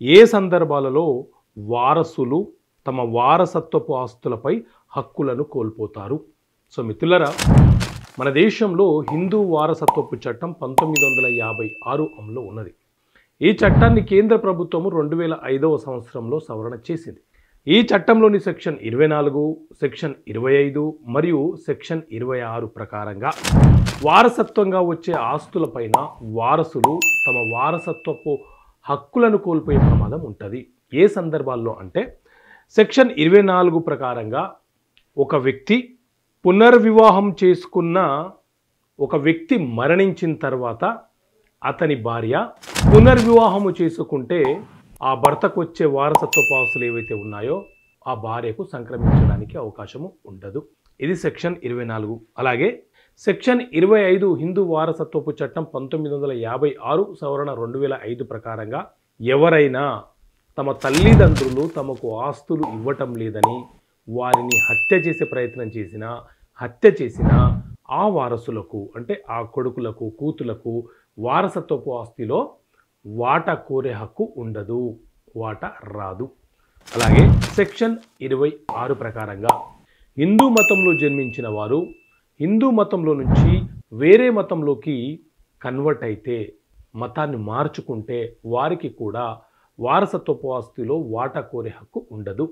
ఏ సందర్భాలలో వారసులు తమ వారసత్వపు ఆస్తులపై హక్కులను కోల్పోతారు? సో మిత్రులారా, మన దేశంలో హిందూ వారసత్వపు చట్టం 1956 అమలు ఉన్నది. ఈ చట్టాన్ని కేంద్ర ప్రభుత్వము 2005వ సంవత్సరంలో సవరణ చేసింది. ఈ చట్టంలోని సెక్షన్ 24, సెక్షన్ 25 మరియు సెక్షన్ 26 ప్రకారంగా వారసత్వంగా వచ్చే ఆస్తులపైన వారసులు తమ వారసత్వపు హక్కులను కోల్పోయే ప్రమాదం ఉంటుంది. ఏ సందర్భాల్లో అంటే సెక్షన్ 24 ప్రకారంగా ఒక వ్యక్తి పునర్వివాహం చేసుకున్న ఒక వ్యక్తి మరణించిన తర్వాత అతని భార్య పునర్వివాహము చేసుకుంటే ఆ భర్తకు వచ్చే వారసత్వపు ఆస్తులు ఏవైతే ఉన్నాయో ఆ భార్యకు సంక్రమించడానికి అవకాశము ఉండదు. ఇది సెక్షన్ 24. అలాగే సెక్షన్ 25 హిందూ వారసత్వపు చట్టం 1956 సవరణ 2005 ప్రకారంగా ఎవరైనా తమ తల్లిదండ్రులు తమకు ఆస్తులు ఇవ్వటం లేదని వారిని హత్య చేసే ప్రయత్నం చేసినా ఆ వారసులకు అంటే ఆ కొడుకులకు కూతులకు వారసత్వపు ఆస్తిలో వాటా కోరే హక్కు ఉండదు, వాటా రాదు. అలాగే సెక్షన్ 26 ప్రకారంగా హిందూ మతంలో జన్మించిన వారు హిందూ మతంలో నుంచి వేరే మతంలోకి కన్వర్ట్ అయితే, మతాన్ని మార్చుకుంటే వారికి కూడా వారసత్వపు ఆస్తిలో వాటా కోరే హక్కు ఉండదు.